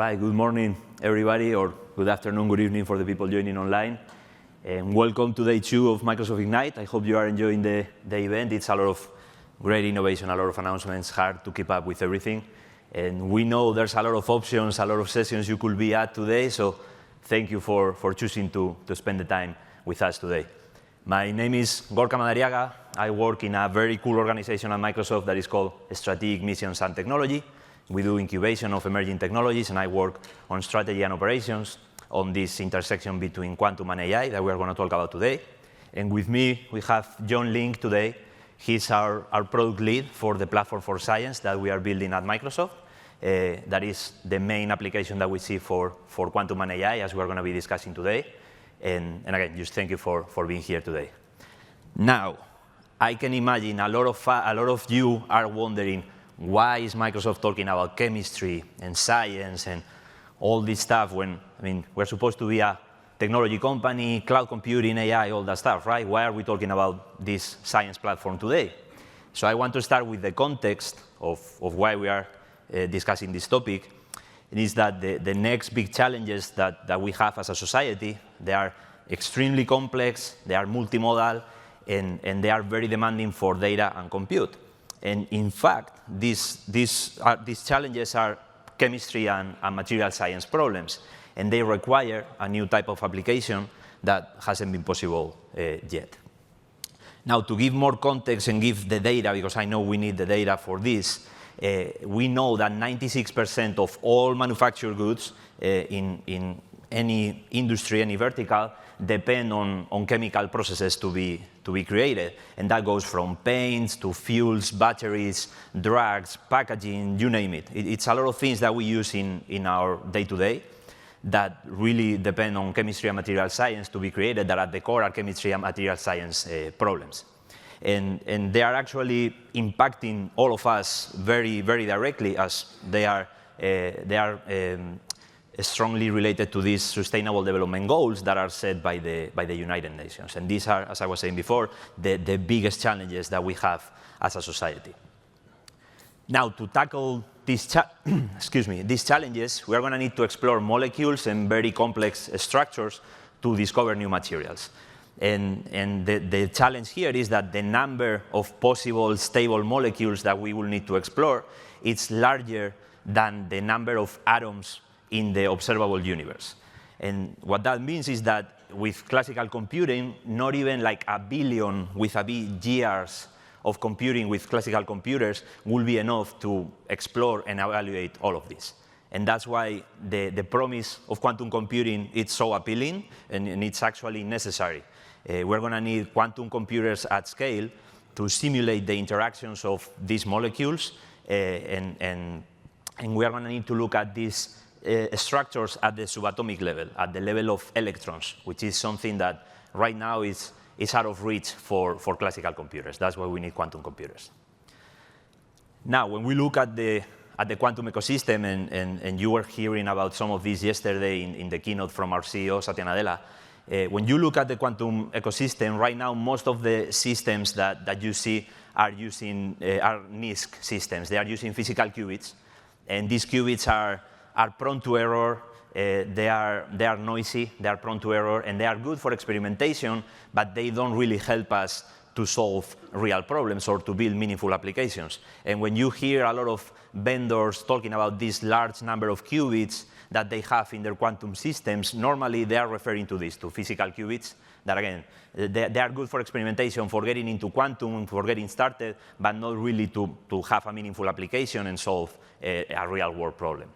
Right, good morning, everybody, or good afternoon, good evening for the people joining online. And welcome to day 2 of Microsoft Ignite. I hope you are enjoying the event. It's a lot of great innovation, a lot of announcements, hard to keep up with everything. And we know there's a lot of options, a lot of sessions you could be at today, so thank you for choosing to spend the time with us today. My name is Gorka Madariaga. I work in a very cool organization at Microsoft that is called Strategic Missions and Technology. We do incubation of emerging technologies, and I work on strategy and operations on this intersection between quantum and AI that we are going to talk about today. And with me, we have John Link today. He's our product lead for the platform for science that we are building at Microsoft. That is the main application that we see for quantum and AI, as we're going to be discussing today. And again, just thank you for being here today. Now, I can imagine a lot of you are wondering, why is Microsoft talking about chemistry and science and all this stuff when, I mean, we're supposed to be a technology company, cloud computing, AI, all that stuff, right? Why are we talking about this science platform today? So I want to start with the context of why we are discussing this topic. It is that the next big challenges that we have as a society, they are extremely complex, they are multimodal, and they are very demanding for data and compute. And in fact, these challenges are chemistry and material science problems, and they require a new type of application that hasn't been possible yet. Now, to give more context and give the data, because I know we need the data for this, we know that 96% of all manufactured goods in any industry, any vertical, depend on chemical processes to be created. And that goes from paints to fuels, batteries, drugs, packaging, you name it. It's a lot of things that we use in our day-to-day that really depend on chemistry and material science to be created, that at the core are chemistry and material science problems. And they are actually impacting all of us very, very directly, as they are strongly related to these sustainable development goals that are set by the United Nations. And these are, as I was saying before, the biggest challenges that we have as a society. Now, to tackle these challenges, we are going to need to explore molecules and very complex structures to discover new materials. And the challenge here is that the number of possible stable molecules that we will need to explore is larger than the number of atoms in the observable universe. And what that means is that with classical computing, not even like a billion with a big years of computing with classical computers will be enough to explore and evaluate all of this. And that's why the promise of quantum computing is so appealing, and it's actually necessary. We're going to need quantum computers at scale to simulate the interactions of these molecules, and we are going to need to look at these structures at the subatomic level, at the level of electrons, which is something that right now is out of reach for classical computers. That's why we need quantum computers. Now, when we look at the quantum ecosystem, and you were hearing about some of this yesterday in the keynote from our CEO, Satya Nadella, when you look at the quantum ecosystem, right now, most of the systems that you see are using NISQ systems. They are using physical qubits, and these qubits are prone to error, they are noisy, they are prone to error, and they are good for experimentation, but they don't really help us to solve real problems or to build meaningful applications. And when you hear a lot of vendors talking about this large number of qubits that they have in their quantum systems, normally they are referring to this, to physical qubits, that again, they are good for experimentation, for getting into quantum, for getting started, but not really to have a meaningful application and solve a real-world problem.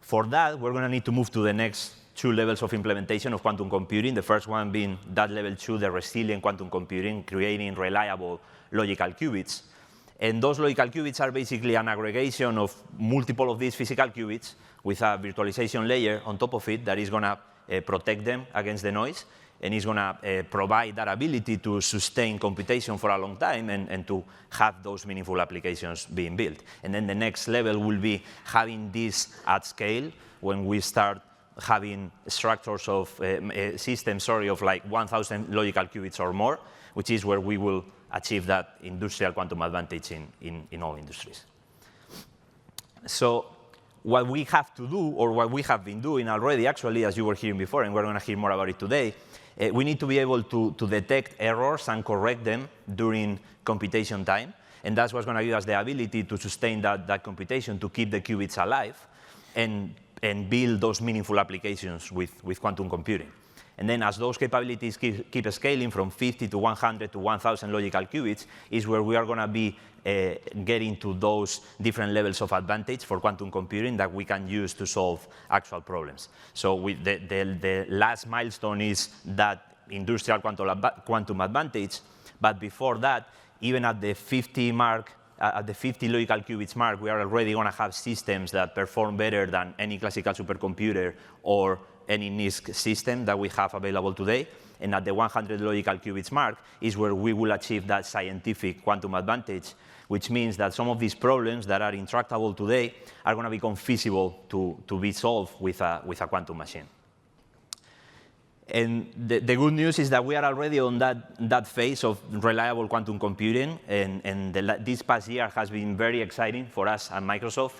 For that, we're going to need to move to the next 2 levels of implementation of quantum computing. The first one being that level 2, the resilient quantum computing, creating reliable logical qubits. And those logical qubits are basically an aggregation of multiple of these physical qubits with a virtualization layer on top of it that is going to protect them against the noise, and is going to provide that ability to sustain computation for a long time and to have those meaningful applications being built. And then the next level will be having this at scale when we start having structures of systems, of like 1,000 logical qubits or more, which is where we will achieve that industrial quantum advantage in all industries. So what we have to do, or what we have been doing already, actually, as you were hearing before, and we're going to hear more about it today, we need to be able to detect errors and correct them during computation time. And that's what's going to give us the ability to sustain that computation, to keep the qubits alive, and build those meaningful applications with quantum computing. And then as those capabilities keep scaling from 50 to 100 to 1,000 logical qubits is where we are going to be getting to those different levels of advantage for quantum computing that we can use to solve actual problems. So the last milestone is that industrial quantum advantage. But before that, even at the 50 mark, at the 50 logical qubits mark, we are already going to have systems that perform better than any classical supercomputer or any NISQ system that we have available today. And at the 100 logical qubits mark is where we will achieve that scientific quantum advantage, which means that some of these problems that are intractable today are going to become feasible to be solved with a quantum machine. And the good news is that we are already on that phase of reliable quantum computing, and this past year has been very exciting for us at Microsoft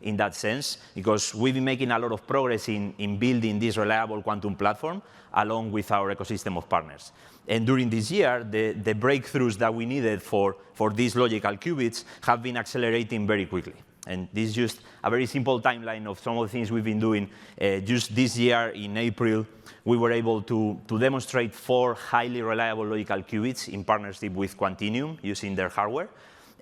in that sense, because we've been making a lot of progress in building this reliable quantum platform along with our ecosystem of partners. And during this year, the breakthroughs that we needed for these logical qubits have been accelerating very quickly. And this is just a very simple timeline of some of the things we've been doing. Just this year, in April, we were able to demonstrate 4 highly reliable logical qubits in partnership with Quantinuum using their hardware.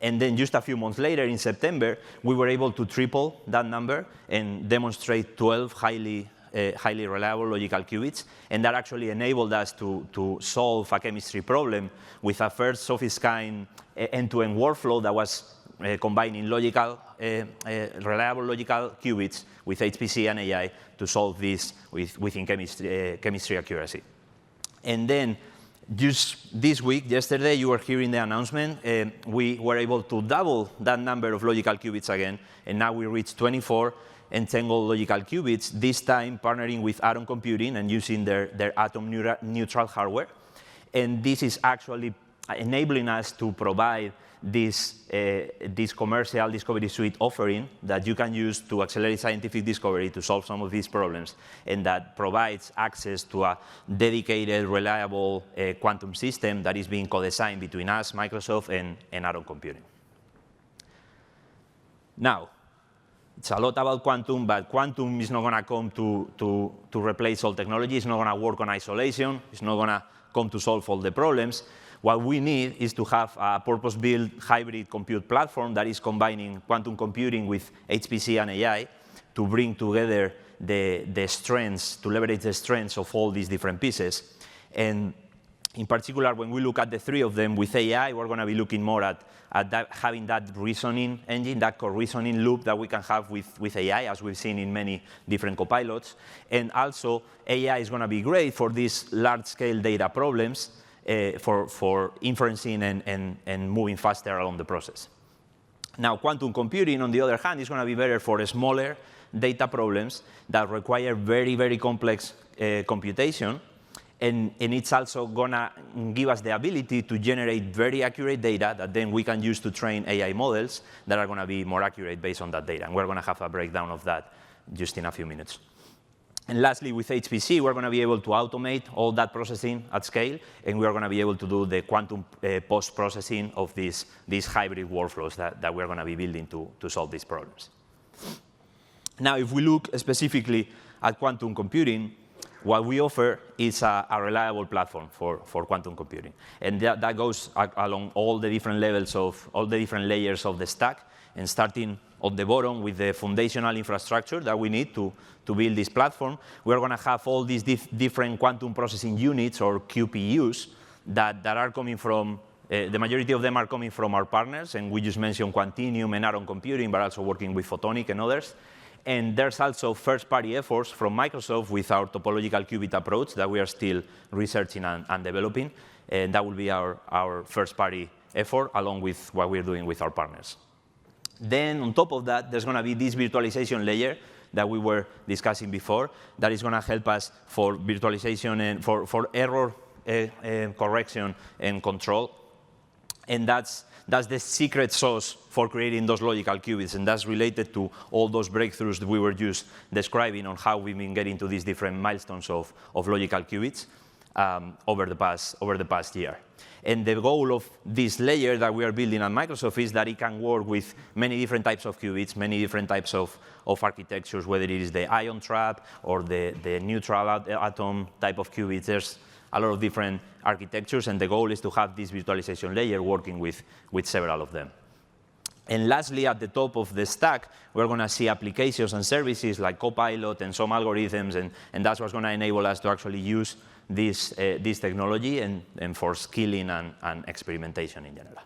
And then just a few months later, in September, we were able to triple that number and demonstrate 12 highly reliable logical qubits. And that actually enabled us to solve a chemistry problem with a first of its kind end-to-end workflow that was combining reliable logical qubits with HPC and AI to solve this within chemistry accuracy. And then just this week, yesterday, you were hearing the announcement. We were able to double that number of logical qubits again, and now we reach 24 entangled logical qubits, this time partnering with Atom Computing and using their atom-neutral hardware. And this is actually enabling us to provide this commercial discovery suite offering that you can use to accelerate scientific discovery to solve some of these problems, and that provides access to a dedicated, reliable quantum system that is being co-designed between us, Microsoft, and Atom Computing. Now, it's a lot about quantum, but quantum is not going to come to replace all technology. It's not going to work on isolation. It's not going to come to solve all the problems. What we need is to have a purpose-built hybrid compute platform that is combining quantum computing with HPC and AI to bring together the strengths, to leverage the strengths of all these different pieces. And in particular, when we look at the 3 of them with AI, we're going to be looking more at having that reasoning engine, that co-reasoning loop that we can have with AI, as we've seen in many different copilots. And also, AI is going to be great for these large-scale data problems, for inferencing and moving faster along the process. Now, quantum computing, on the other hand, is going to be better for smaller data problems that require very, very complex computation. And it's also going to give us the ability to generate very accurate data that then we can use to train AI models that are going to be more accurate based on that data. And we're going to have a breakdown of that just in a few minutes. And lastly, with HPC, we're going to be able to automate all that processing at scale, and we are going to be able to do the quantum post-processing of these hybrid workflows that we're going to be building to solve these problems. Now, if we look specifically at quantum computing, what we offer is a reliable platform for quantum computing. And that goes along all the different levels of, all the different layers of the stack, and starting at the bottom with the foundational infrastructure that we need to build this platform. We're going to have all these different quantum processing units, or QPUs, that are coming from, the majority of them are coming from our partners, and we just mentioned Quantinuum and Atom Computing, but also working with Photonic and others. And there's also first-party efforts from Microsoft with our topological qubit approach that we are still researching and developing. And that will be our first-party effort, along with what we're doing with our partners. Then, on top of that, there's going to be this virtualization layer that we were discussing before that is going to help us for virtualization and for error correction and control. And that's that's the secret sauce for creating those logical qubits, and that's related to all those breakthroughs that we were just describing on how we've been getting to these different milestones of logical qubits over the past year. And the goal of this layer that we are building at Microsoft is that it can work with many different types of qubits, many different types of architectures, whether it is the ion trap or the neutral atom type of qubits. There's a lot of different architectures, and the goal is to have this virtualization layer working with several of them. And lastly, at the top of the stack, we're going to see applications and services like Copilot and some algorithms, and that's what's going to enable us to actually use this technology and for scaling and experimentation in general.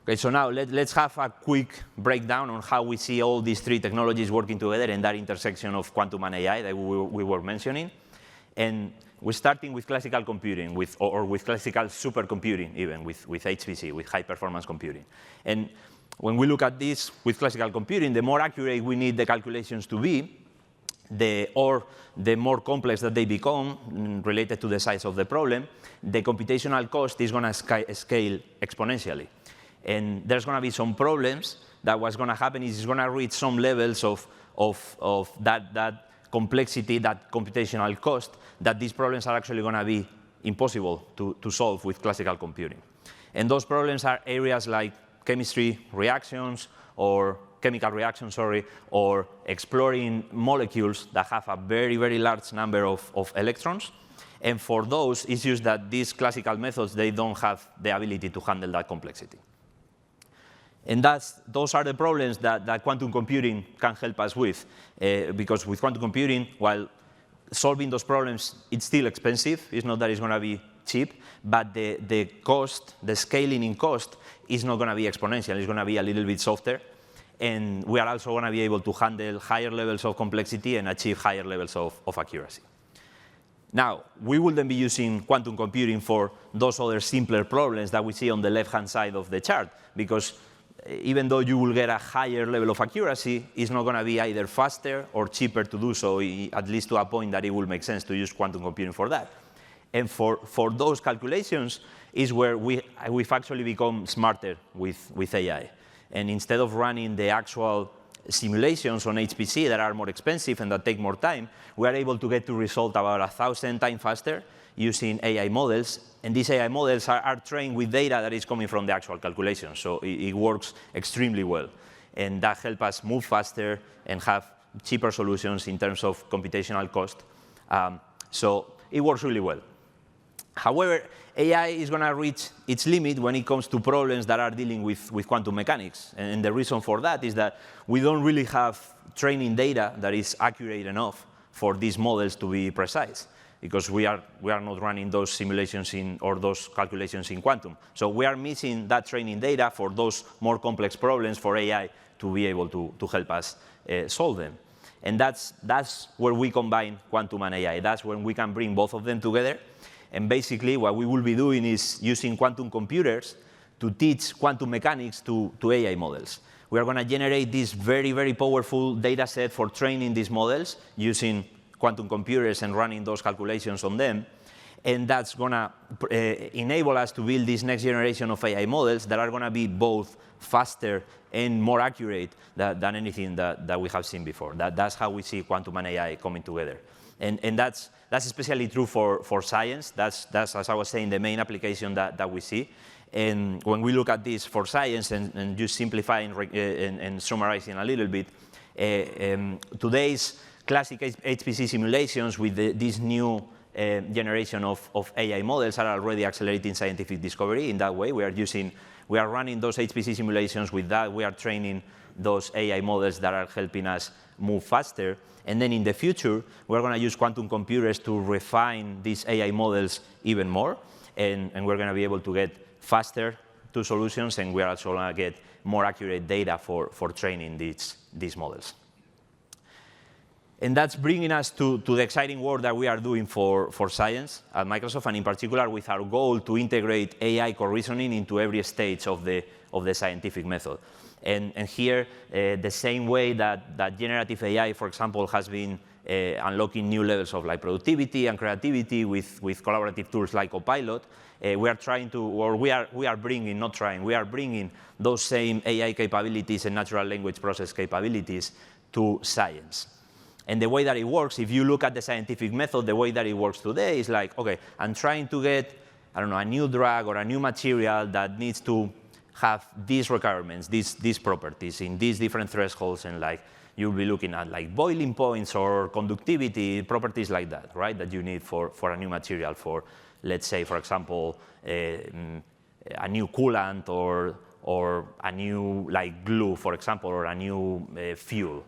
Okay, so now let's have a quick breakdown on how we see all these three technologies working together in that intersection of quantum and AI that we were mentioning. And we're starting with classical computing, or with classical supercomputing, even with HPC, with high-performance computing. And when we look at this with classical computing, the more accurate we need the calculations to be, the more complex that they become related to the size of the problem, the computational cost is going to scale exponentially. And there's going to be some problems that what's going to happen is it's going to reach some levels of that complexity, that computational cost, that these problems are actually going to be impossible to solve with classical computing. And those problems are areas like chemistry reactions, or chemical reactions, sorry, or exploring molecules that have a very, very large number of electrons. And for those, it's just that these classical methods, they don't have the ability to handle that complexity. And those are the problems that quantum computing can help us with. Because with quantum computing, while solving those problems, it's still expensive. It's not that it's going to be cheap, but the cost, the scaling in cost, is not going to be exponential. It's going to be a little bit softer. And we are also going to be able to handle higher levels of complexity and achieve higher levels of accuracy. Now, we will then be using quantum computing for those other simpler problems that we see on the left-hand side of the chart, because even though you will get a higher level of accuracy, it's not going to be either faster or cheaper to do so, at least to a point that it will make sense to use quantum computing for that. And for those calculations is where we've actually become smarter with AI. And instead of running the actual simulations on HPC that are more expensive and that take more time, we are able to get to result about 1,000 times faster using AI models. And these AI models are trained with data that is coming from the actual calculations. So it works extremely well. And that helps us move faster and have cheaper solutions in terms of computational cost. So it works really well. However, AI is going to reach its limit when it comes to problems that are dealing with quantum mechanics. And the reason for that is that we don't really have training data that is accurate enough for these models to be precise, because we are not running those simulations or those calculations in quantum. So we are missing that training data for those more complex problems for AI to be able to help us solve them. And that's where we combine quantum and AI. That's when we can bring both of them together. And basically, what we will be doing is using quantum computers to teach quantum mechanics to AI models. We are going to generate this very, very powerful data set for training these models using quantum computers and running those calculations on them. And that's going to enable us to build this next generation of AI models that are going to be both faster and more accurate than anything that we have seen before. That's how we see quantum and AI coming together. And that's especially true for science. That's, as I was saying, the main application that we see. And when we look at this for science, and just simplifying and summarizing a little bit, today's classic HPC simulations with this new generation of AI models are already accelerating scientific discovery in that way. We are running those HPC simulations with that. We are training those AI models that are helping us move faster. And then in the future, we're going to use quantum computers to refine these AI models even more. And we're going to be able to get faster to solutions, and we are also going to get more accurate data for training these models. And that's bringing us to the exciting work that we are doing for science at Microsoft, and in particular with our goal to integrate AI co-reasoning into every stage of the scientific method. And here, the same way that generative AI, for example, has been unlocking new levels of like productivity and creativity with collaborative tools like Copilot. We are trying to, or we are bringing, not trying, we are bringing those same AI capabilities and natural language process capabilities to science. And the way that it works, if you look at the scientific method, the way that it works today is like, OK, I'm trying to get, I don't know, a new drug or a new material that needs to have these requirements, these properties in these different thresholds, and like you'll be looking at like boiling points or conductivity, properties like that, right, that you need for a new material for, let's say, for example, a new coolant or a new like glue, for example, or a new fuel.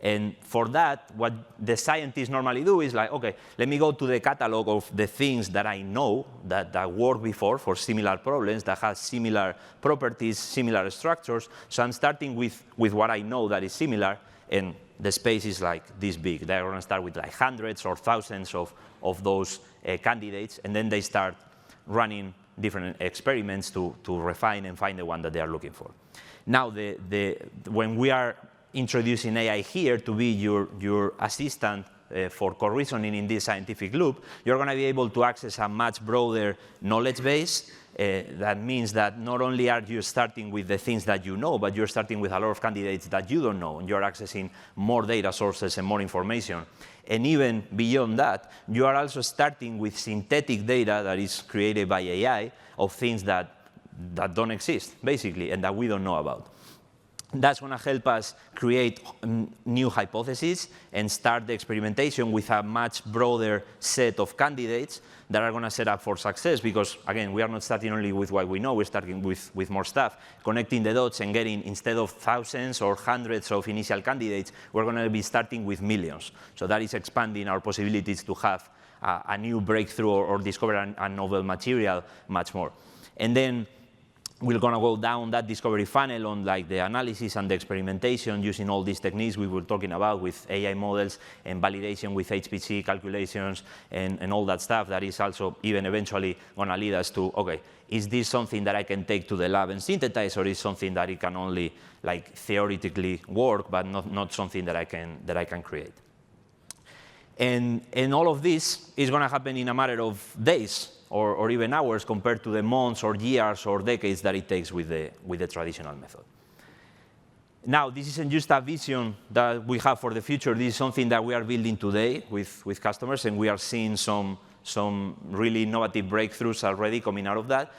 And for that, what the scientists normally do is like, OK, let me go to the catalog of the things that I know that worked before for similar problems, that has similar properties, similar structures. So I'm starting with what I know that is similar, and the space is like this big. They're going to start with like hundreds or thousands of those candidates, and then they start running different experiments to refine and find the one that they are looking for. Now, when we are introducing AI here to be your assistant for co-reasoning in this scientific loop, you're going to be able to access a much broader knowledge base. That means that not only are you starting with the things that you know, but you're starting with a lot of candidates that you don't know, and you're accessing more data sources and more information. And even beyond that, you are also starting with synthetic data that is created by AI of things that don't exist, basically, and that we don't know about. That's going to help us create new hypotheses and start the experimentation with a much broader set of candidates that are going to set up for success, because, again, we are not starting only with what we know, we're starting with more stuff. Connecting the dots and getting, instead of thousands or hundreds of initial candidates, we're going to be starting with millions. So that is expanding our possibilities to have a new breakthrough or discover a novel material much more. And then we're going to go down that discovery funnel on like the analysis and the experimentation using all these techniques we were talking about with AI models and validation with HPC calculations and all that stuff that is also even eventually going to lead us to, OK, is this something that I can take to the lab and synthesize, or is something that it can only like theoretically work, but not something that I can create? And all of this is going to happen in a matter of days or even hours compared to the months or years or decades that it takes with the traditional method. Now, this isn't just a vision that we have for the future. This is something that we are building today with customers, and we are seeing some really innovative breakthroughs already coming out of that,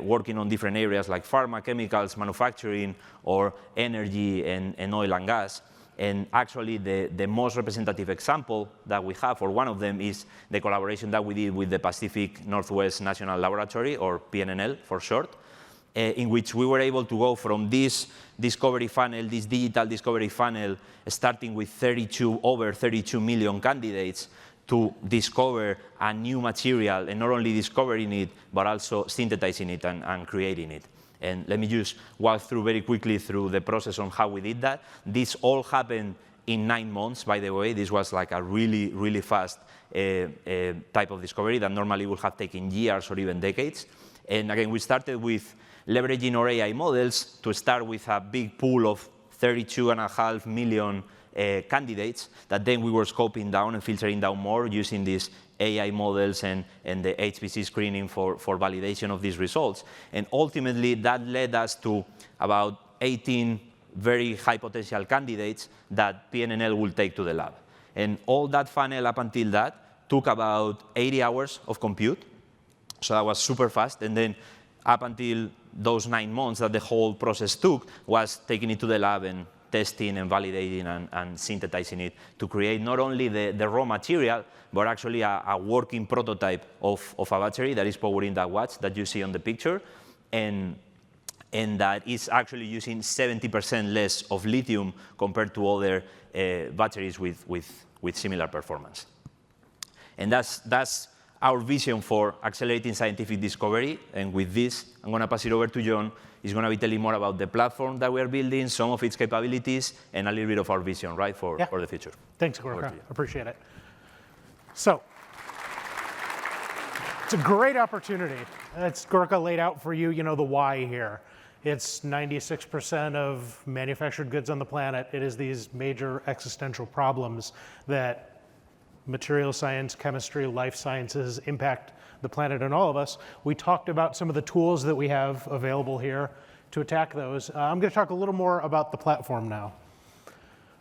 working on different areas like pharma, chemicals, manufacturing, or energy and oil and gas. And actually, the most representative example that we have, or one of them, is the collaboration that we did with the Pacific Northwest National Laboratory, or PNNL for short, in which we were able to go from this discovery funnel, this digital discovery funnel, starting with over 32 million candidates, to discover a new material, and not only discovering it, but also synthesizing it and creating it. And let me just walk through very quickly through the process on how we did that. This all happened in 9 months, by the way. This was like a really, really fast type of discovery that normally would have taken years or even decades. And again, we started with leveraging our AI models to start with a big pool of 32.5 million candidates that then we were scoping down and filtering down more using these AI models and the HPC screening for validation of these results. And ultimately, that led us to about 18 very high potential candidates that PNNL will take to the lab. And all that funnel up until that took about 80 hours of compute. So that was super fast. And then up until those 9 months that the whole process took was taking it to the lab and testing and validating and synthesizing it to create not only the raw material, but actually a working prototype of a battery that is powering that watch that you see on the picture, and that is actually using 70% less of lithium compared to other batteries with similar performance. And that's our vision for accelerating scientific discovery. And with this, I'm going to pass it over to John. He's going to be telling more about the platform that we are building, some of its capabilities, and a little bit of our vision, right, for the future. Thanks, Gorka. Appreciate it. So it's a great opportunity. It's Gorka laid out for you, the why here. It's 96% of manufactured goods on the planet. It is these major existential problems that material science, chemistry, life sciences impact the planet and all of us. We talked about some of the tools that we have available here to attack those. I'm going to talk a little more about the platform now.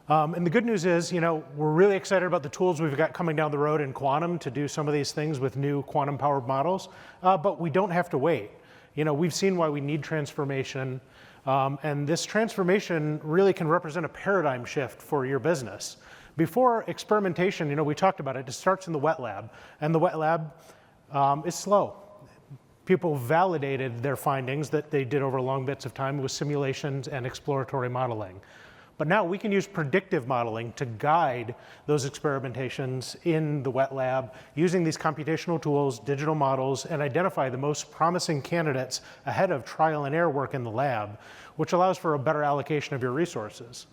And the good news is, we're really excited about the tools we've got coming down the road in quantum to do some of these things with new quantum-powered models, but we don't have to wait. We've seen why we need transformation, and this transformation really can represent a paradigm shift for your business. Before experimentation, we talked about it, it starts in the wet lab, and the wet lab is slow. People validated their findings that they did over long bits of time with simulations and exploratory modeling. But now we can use predictive modeling to guide those experimentations in the wet lab using these computational tools, digital models, and identify the most promising candidates ahead of trial and error work in the lab, which allows for a better allocation of your resources.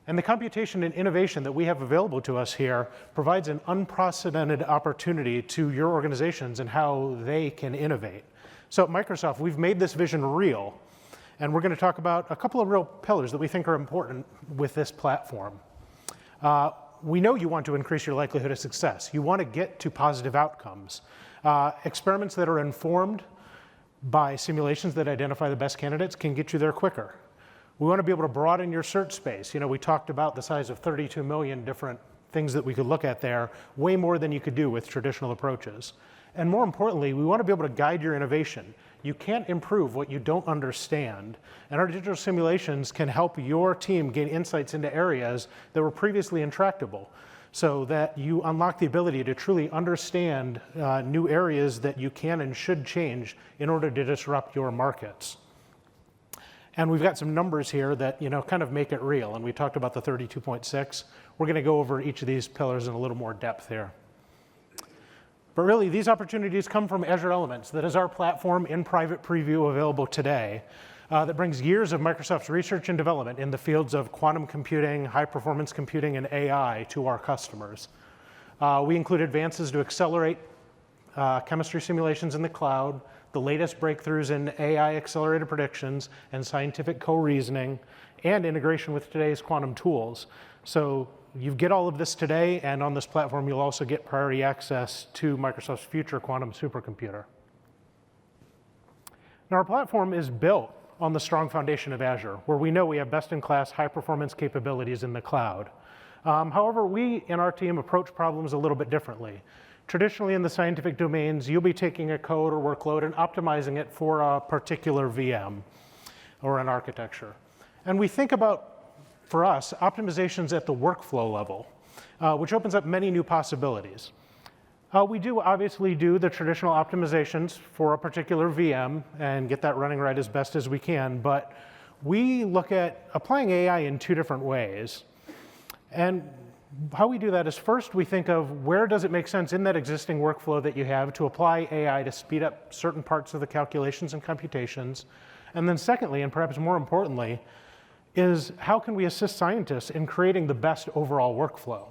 And the computation and innovation that we have available to us here provides an unprecedented opportunity to your organizations and how they can innovate. So at Microsoft, we've made this vision real. And we're going to talk about a couple of real pillars that we think are important with this platform. We know you want to increase your likelihood of success. You want to get to positive outcomes. Experiments that are informed by simulations that identify the best candidates can get you there quicker. We want to be able to broaden your search space. We talked about the size of 32 million different things that we could look at there, way more than you could do with traditional approaches. And more importantly, we want to be able to guide your innovation. You can't improve what you don't understand. And our digital simulations can help your team gain insights into areas that were previously intractable, so that you unlock the ability to truly understand new areas that you can and should change in order to disrupt your markets. And we've got some numbers here that kind of make it real. And we talked about the 32.6. We're going to go over each of these pillars in a little more depth here. But really, these opportunities come from Azure Elements. That is our platform in private preview available today that brings years of Microsoft's research and development in the fields of quantum computing, high-performance computing, and AI to our customers. We include advances to accelerate chemistry simulations in the cloud, the latest breakthroughs in AI accelerated predictions and scientific co-reasoning, and integration with today's quantum tools. So you get all of this today, and on this platform, you'll also get priority access to Microsoft's future quantum supercomputer. Now, our platform is built on the strong foundation of Azure, where we know we have best-in-class high-performance capabilities in the cloud. However, we in our team approach problems a little bit differently. Traditionally, in the scientific domains, you'll be taking a code or workload and optimizing it for a particular VM or an architecture. And we think about, for us, optimizations at the workflow level, which opens up many new possibilities. We do obviously do the traditional optimizations for a particular VM and get that running right as best as we can, but we look at applying AI in two different ways. And how we do that is, first, we think of where does it make sense in that existing workflow that you have to apply AI to speed up certain parts of the calculations and computations. And then secondly, and perhaps more importantly, is how can we assist scientists in creating the best overall workflow?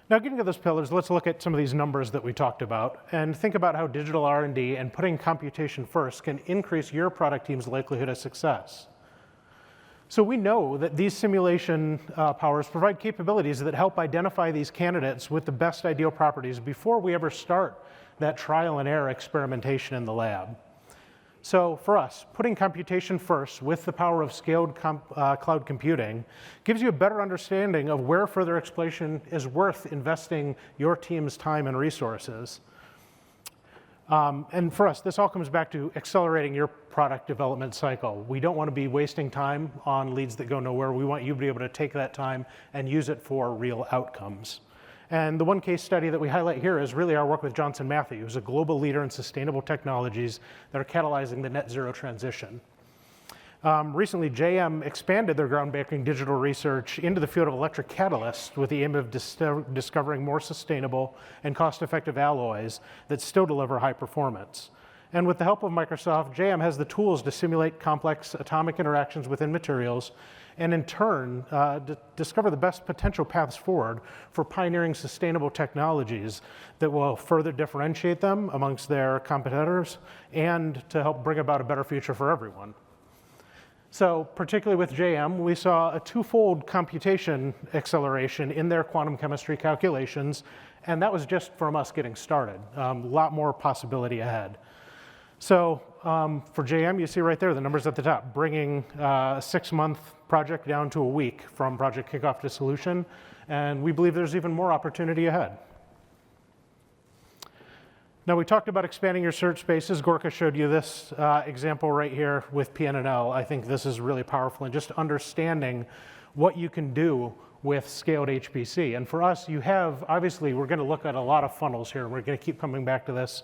Now, getting to those pillars, let's look at some of these numbers that we talked about and think about how digital R&D and putting computation first can increase your product team's likelihood of success. So we know that these simulation powers provide capabilities that help identify these candidates with the best ideal properties before we ever start that trial and error experimentation in the lab. So for us, putting computation first with the power of scaled cloud computing gives you a better understanding of where further exploration is worth investing your team's time and resources. And for us, this all comes back to accelerating your product development cycle. We don't want to be wasting time on leads that go nowhere. We want you to be able to take that time and use it for real outcomes. And the one case study that we highlight here is really our work with Johnson Matthey, who's a global leader in sustainable technologies that are catalyzing the net zero transition. Recently, JM expanded their groundbreaking digital research into the field of electric catalysts with the aim of discovering more sustainable and cost-effective alloys that still deliver high performance. And with the help of Microsoft, JM has the tools to simulate complex atomic interactions within materials and in turn discover the best potential paths forward for pioneering sustainable technologies that will further differentiate them amongst their competitors and to help bring about a better future for everyone. So particularly with JM, we saw a twofold computation acceleration in their quantum chemistry calculations, and that was just from us getting started. A lot more possibility ahead. So for JM, you see right there the numbers at the top, bringing a 6-month project down to a week from project kickoff to solution, and we believe there's even more opportunity ahead. Now, we talked about expanding your search spaces. Gorka showed you this example right here with PNNL. I think this is really powerful in just understanding what you can do with scaled HPC. And for us, you have, obviously, we're going to look at a lot of funnels here, and we're going to keep coming back to this.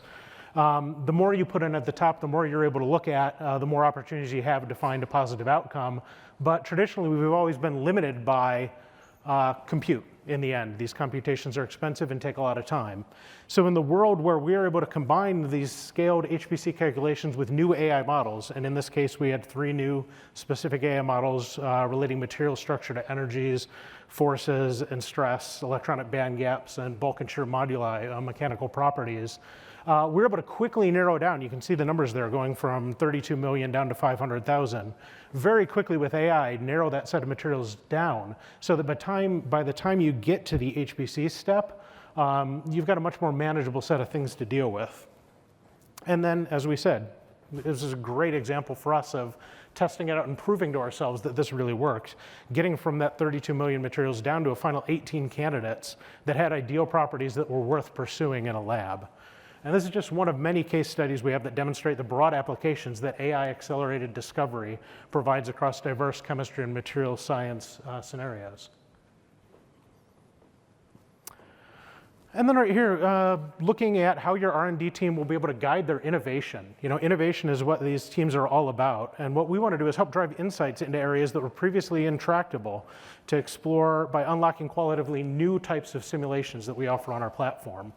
The more you put in at the top, the more you're able to look at, the more opportunities you have to find a positive outcome. But traditionally, we've always been limited by compute in the end. These computations are expensive and take a lot of time. So in the world where we're able to combine these scaled HPC calculations with new AI models, and in this case, we had 3 new specific AI models relating material structure to energies, forces, and stress, electronic band gaps, and bulk and shear moduli, mechanical properties. We're able to quickly narrow down. You can see the numbers there going from 32 million down to 500,000. Very quickly with AI, narrow that set of materials down so that by the time you get to the HPC step, you've got a much more manageable set of things to deal with. And then, as we said, this is a great example for us of testing it out and proving to ourselves that this really works. Getting from that 32 million materials down to a final 18 candidates that had ideal properties that were worth pursuing in a lab. And this is just one of many case studies we have that demonstrate the broad applications that AI-accelerated discovery provides across diverse chemistry and material science scenarios. And then right here, looking at how your R&D team will be able to guide their innovation. You know, innovation is what these teams are all about. And what we want to do is help drive insights into areas that were previously intractable to explore by unlocking qualitatively new types of simulations that we offer on our platform.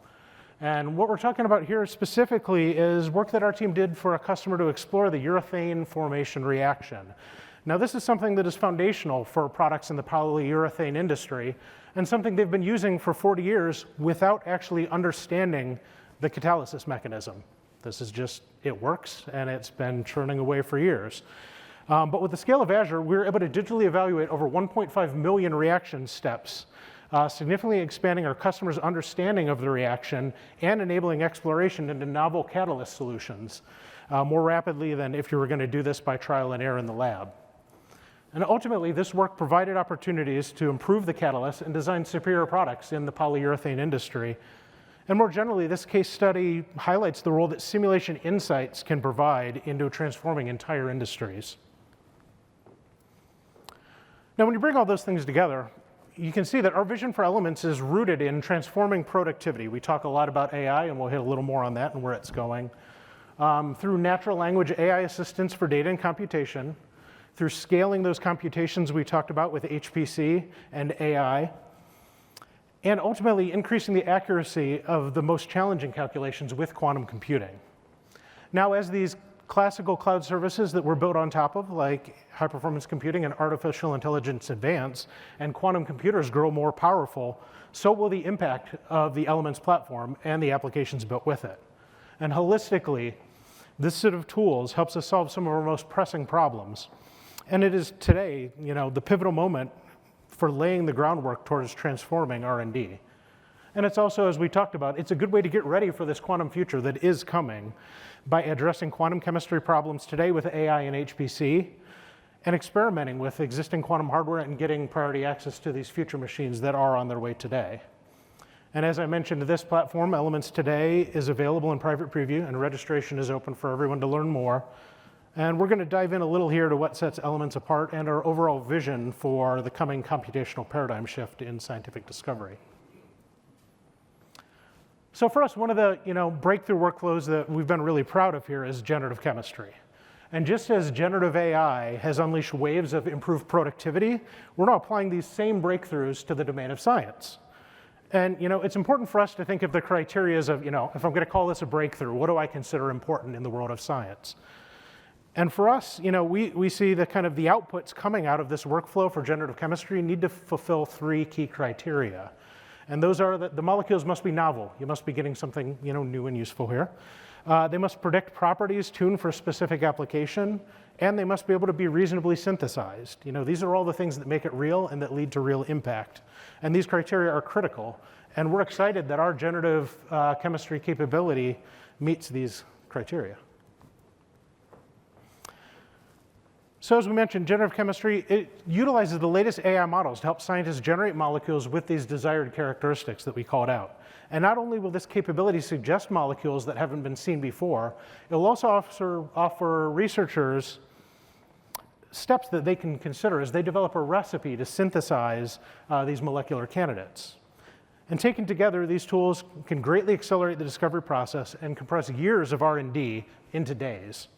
And what we're talking about here specifically is work that our team did for a customer to explore the urethane formation reaction. Now, this is something that is foundational for products in the polyurethane industry and something they've been using for 40 years without actually understanding the catalysis mechanism. This is just, it works, and it's been churning away for years. But with the scale of Azure, we're able to digitally evaluate over 1.5 million reaction steps, significantly expanding our customers' understanding of the reaction and enabling exploration into novel catalyst solutions more rapidly than if you were going to do this by trial and error in the lab. And ultimately, this work provided opportunities to improve the catalyst and design superior products in the polyurethane industry. And more generally, this case study highlights the role that simulation insights can provide into transforming entire industries. Now, when you bring all those things together, you can see that our vision for Elements is rooted in transforming productivity. We talk a lot about AI, and we'll hit a little more on that and where it's going. Through natural language AI assistance for data and computation, through scaling those computations we talked about with HPC and AI, and ultimately increasing the accuracy of the most challenging calculations with quantum computing. Now, as these classical cloud services that we're built on top of, like high-performance computing and artificial intelligence advance, and quantum computers grow more powerful, so will the impact of the Elements platform and the applications built with it. And holistically, this set of tools helps us solve some of our most pressing problems. And it is today, you know, the pivotal moment for laying the groundwork towards transforming R&D. And it's also, as we talked about, it's a good way to get ready for this quantum future that is coming by addressing quantum chemistry problems today with AI and HPC, and experimenting with existing quantum hardware and getting priority access to these future machines that are on their way today. And as I mentioned, this platform, Elements today, is available in private preview, and registration is open for everyone to learn more. And we're going to dive in a little here to what sets Elements apart and our overall vision for the coming computational paradigm shift in scientific discovery. So for us, one of the breakthrough workflows that we've been really proud of here is generative chemistry. And just as generative AI has unleashed waves of improved productivity, we're now applying these same breakthroughs to the domain of science. And it's important for us to think of the criteria of, if I'm going to call this a breakthrough, what do I consider important in the world of science? And for us, we see the kind of the outputs coming out of this workflow for generative chemistry need to fulfill 3 key criteria. And those are that the molecules must be novel. You must be getting something new and useful here. They must predict properties tuned for a specific application, and they must be able to be reasonably synthesized. These are all the things that make it real and that lead to real impact. And these criteria are critical. And we're excited that our generative chemistry capability meets these criteria. So as we mentioned, generative chemistry, it utilizes the latest AI models to help scientists generate molecules with these desired characteristics that we called out. And not only will this capability suggest molecules that haven't been seen before, it will also offer researchers steps that they can consider as they develop a recipe to synthesize these molecular candidates. And taken together, these tools can greatly accelerate the discovery process and compress years of R&D into days.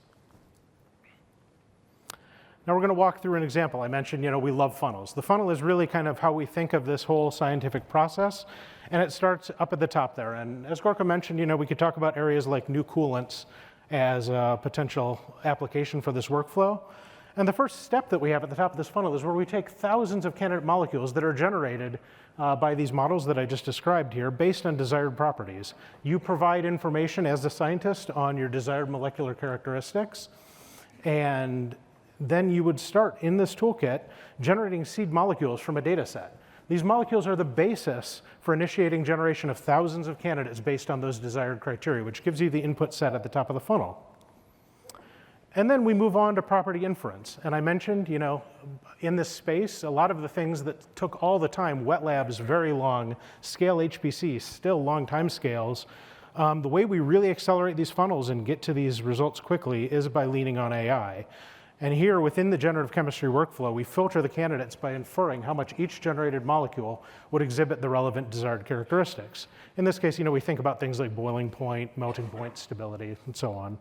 Now we're going to walk through an example. I mentioned, we love funnels. The funnel is really kind of how we think of this whole scientific process, and it starts up at the top there. And as Gorka mentioned, we could talk about areas like new coolants as a potential application for this workflow. And the first step that we have at the top of this funnel is where we take thousands of candidate molecules that are generated by these models that I just described here based on desired properties. You provide information as the scientist on your desired molecular characteristics, and then you would start in this toolkit generating seed molecules from a data set. These molecules are the basis for initiating generation of thousands of candidates based on those desired criteria, which gives you the input set at the top of the funnel. And then we move on to property inference. And I mentioned, in this space, a lot of the things that took all the time, wet labs, very long, scale HPC, still long time scales. The way we really accelerate these funnels and get to these results quickly is by leaning on AI. And here, within the generative chemistry workflow, we filter the candidates by inferring how much each generated molecule would exhibit the relevant desired characteristics. In this case, we think about things like boiling point, melting point, stability, and so on.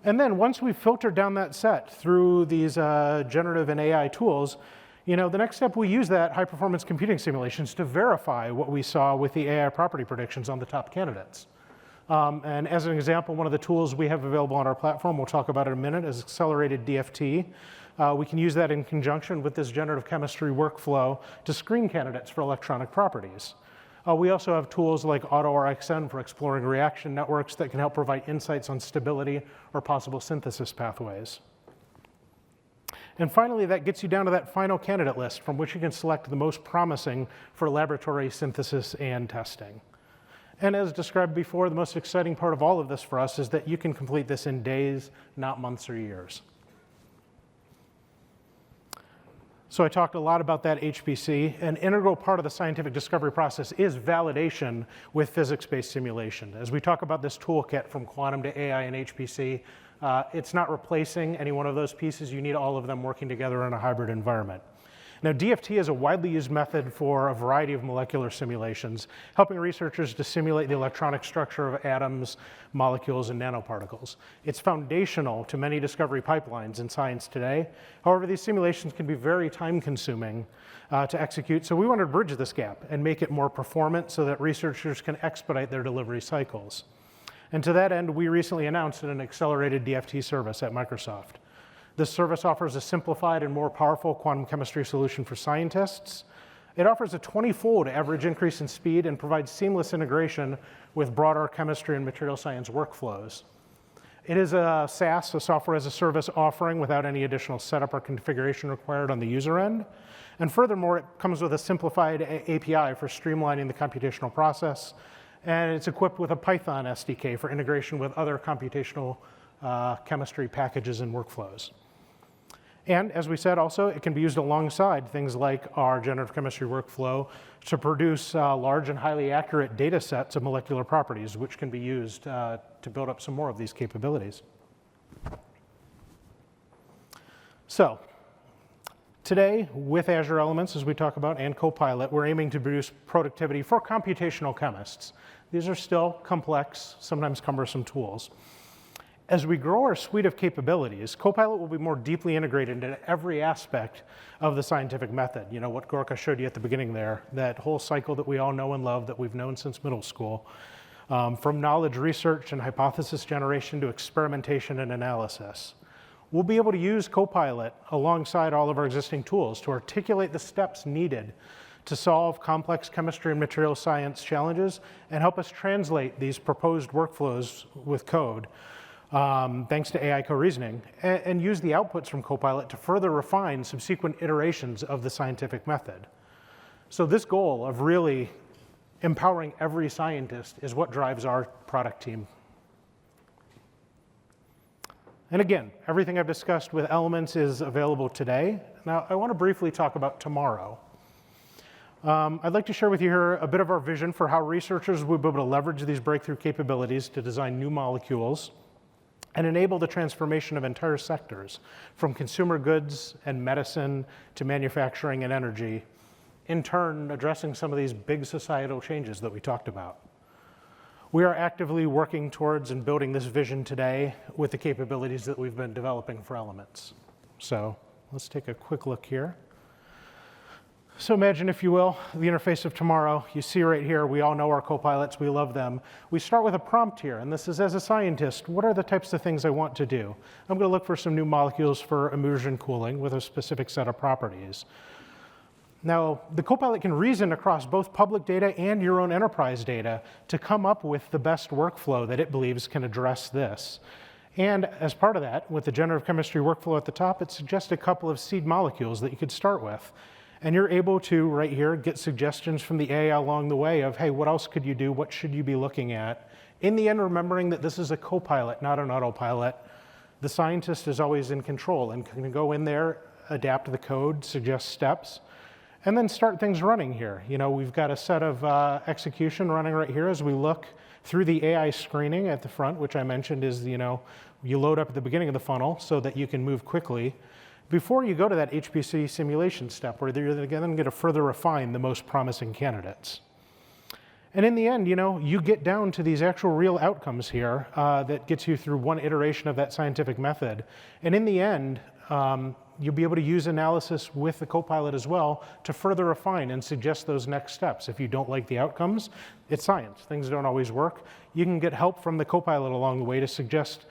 And then once we've filtered down that set through these generative and AI tools, the next step, we use that high-performance computing simulations to verify what we saw with the AI property predictions on the top candidates. And as an example, one of the tools we have available on our platform, we'll talk about in a minute, is accelerated DFT. We can use that in conjunction with this generative chemistry workflow to screen candidates for electronic properties. We also have tools like AutoRxN for exploring reaction networks that can help provide insights on stability or possible synthesis pathways. And finally, that gets you down to that final candidate list from which you can select the most promising for laboratory synthesis and testing. And as described before, the most exciting part of all of this for us is that you can complete this in days, not months or years. So I talked a lot about that HPC. An integral part of the scientific discovery process is validation with physics-based simulation. As we talk about this toolkit from quantum to AI and HPC, it's not replacing any one of those pieces. You need all of them working together in a hybrid environment. Now, DFT is a widely used method for a variety of molecular simulations, helping researchers to simulate the electronic structure of atoms, molecules, and nanoparticles. It's foundational to many discovery pipelines in science today. However, these simulations can be very time-consuming to execute, so we wanted to bridge this gap and make it more performant so that researchers can expedite their delivery cycles. And to that end, we recently announced an accelerated DFT service at Microsoft. This service offers a simplified and more powerful quantum chemistry solution for scientists. It offers a 20-fold average increase in speed and provides seamless integration with broader chemistry and material science workflows. It is a SaaS, a software as a service offering without any additional setup or configuration required on the user end. And furthermore, it comes with a simplified API for streamlining the computational process. And it's equipped with a Python SDK for integration with other computational chemistry packages and workflows. And as we said also, it can be used alongside things like our generative chemistry workflow to produce large and highly accurate data sets of molecular properties, which can be used to build up some more of these capabilities. So today, with Azure Elements, as we talk about, and Copilot, we're aiming to produce productivity for computational chemists. These are still complex, sometimes cumbersome tools. As we grow our suite of capabilities, Copilot will be more deeply integrated into every aspect of the scientific method. What Gorka showed you at the beginning there, that whole cycle that we all know and love that we've known since middle school, from knowledge research and hypothesis generation to experimentation and analysis. We'll be able to use Copilot alongside all of our existing tools to articulate the steps needed to solve complex chemistry and material science challenges and help us translate these proposed workflows with code, thanks to AI co-reasoning, and use the outputs from Copilot to further refine subsequent iterations of the scientific method. So this goal of really empowering every scientist is what drives our product team. And again, everything I've discussed with Elements is available today. Now, I want to briefly talk about tomorrow. I'd like to share with you here a bit of our vision for how researchers will be able to leverage these breakthrough capabilities to design new molecules and enable the transformation of entire sectors, from consumer goods and medicine to manufacturing and energy, in turn addressing some of these big societal changes that we talked about. We are actively working towards and building this vision today with the capabilities that we've been developing for Elements. So let's take a quick look here. So imagine, if you will, the interface of tomorrow. You see right here, we all know our copilots, we love them. We start with a prompt here, and this is, as a scientist, what are the types of things I want to do? I'm going to look for some new molecules for immersion cooling with a specific set of properties. Now, the Copilot can reason across both public data and your own enterprise data to come up with the best workflow that it believes can address this. And as part of that, with the generative chemistry workflow at the top, it suggests a couple of seed molecules that you could start with. And you're able to, right here, get suggestions from the AI along the way of, hey, what else could you do? What should you be looking at? In the end, remembering that this is a copilot, not an autopilot. The scientist is always in control and can go in there, adapt the code, suggest steps, and then start things running here. You know, we've got a set of execution running right here as we look through the AI screening at the front, which I mentioned is, you know, you load up at the beginning of the funnel so that you can move quickly before you go to that HPC simulation step, where you're then going to further refine the most promising candidates. And in the end, you know, you get down to these actual real outcomes here that gets you through one iteration of that scientific method. And in the end, you'll be able to use analysis with the Copilot as well to further refine and suggest those next steps. If you don't like the outcomes, it's science. Things don't always work. You can get help from the Copilot along the way to suggest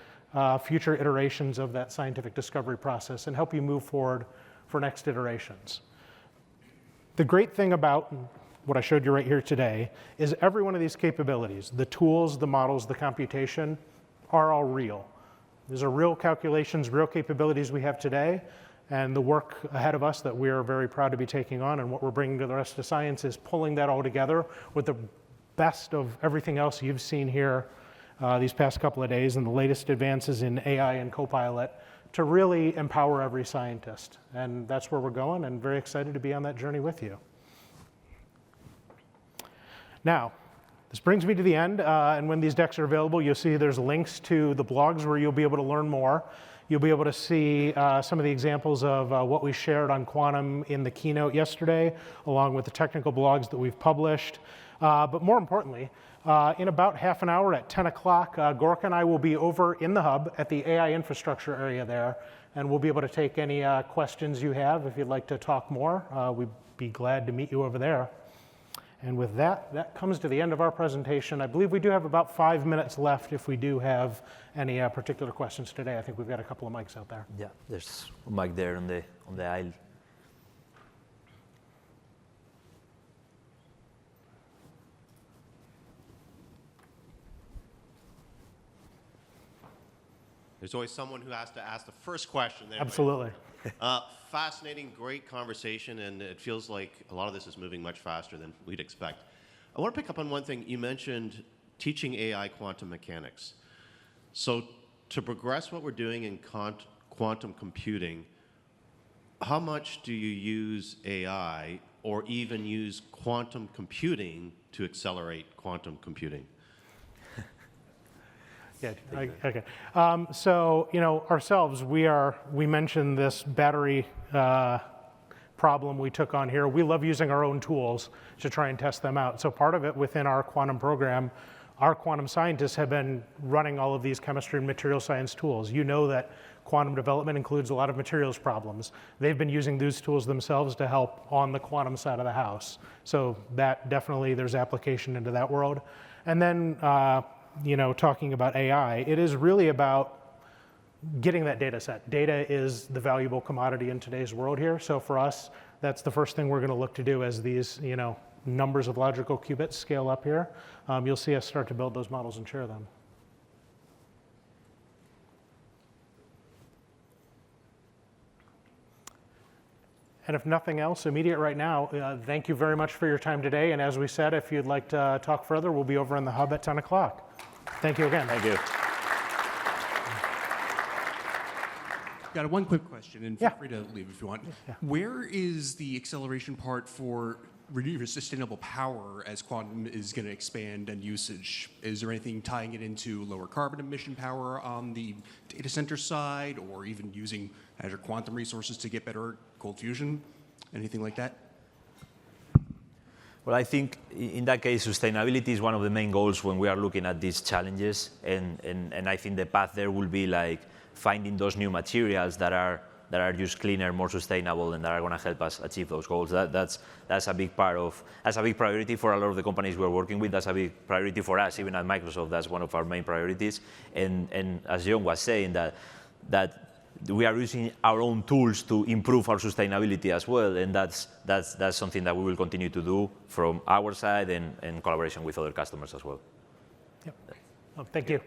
future iterations of that scientific discovery process and help you move forward for next iterations. The great thing about what I showed you right here today is every one of these capabilities, the tools, the models, the computation, are all real. These are real calculations, real capabilities we have today, and the work ahead of us that we are very proud to be taking on, and what we're bringing to the rest of science is pulling that all together with the best of everything else you've seen here these past couple of days and the latest advances in AI and Copilot to really empower every scientist. And that's where we're going, and very excited to be on that journey with you. Now, this brings me to the end, and when these decks are available, you'll see there's links to the blogs where you'll be able to learn more. You'll be able to see some of the examples of what we shared on quantum in the keynote yesterday, along with the technical blogs that we've published. But more importantly, in about half an hour at 10 o'clock, Gorka and I will be over in the hub at the AI infrastructure area there, and we'll be able to take any questions you have. If you'd like to talk more, we'd be glad to meet you over there. And with that, that comes to the end of our presentation. I believe we do have about 5 minutes left if we do have any particular questions today. I think we've got a couple of mics out there. Yeah, there's a mic there on the aisle. There's always someone who has to ask the first question there. Absolutely. Fascinating, great conversation, and it feels like a lot of this is moving much faster than we'd expect. I want to pick up on one thing. You mentioned teaching AI quantum mechanics. So to progress what we're doing in quantum computing, how much do you use AI or even use quantum computing to accelerate quantum computing? Yeah, okay. So, you know, ourselves, we mentioned this battery problem we took on here. We love using our own tools to try and test them out. So part of it within our quantum program, our quantum scientists have been running all of these chemistry and material science tools. You know that quantum development includes a lot of materials problems. They've been using these tools themselves to help on the quantum side of the house. So that definitely, there's application into that world. And then, you know, talking about AI, it is really about getting that data set. Data is the valuable commodity in today's world here. So for us, That's the first thing we're going to look to do as these, numbers of logical qubits scale up here. You'll see us start to build those models and share them. And if nothing else immediate right now, thank you very much for your time today. And as we said, if you'd like to talk further, we'll be over in the hub at 10 o'clock. Thank you again. Thank you. Got one quick question, and feel free to leave if you want. Yeah. Where is the acceleration part for renewable sustainable power as quantum is going to expand and usage? Is there anything tying it into lower carbon emission power on the data center side, or even using Azure quantum resources to get better cold fusion? Anything like that? Well, I think in that case, sustainability is one of the main goals when we are looking at these challenges. And I think the path there will be like finding those new materials that are just cleaner, more sustainable, and that are going to help us achieve those goals. That's a big that's a big priority for a lot of the companies we're working with. That's a big priority for us, even at Microsoft. That's one of our main priorities. And as John was saying, that we are using our own tools to improve our sustainability as well, and that's something that we will continue to do from our side and in collaboration with other customers as well. Yep. Thank you.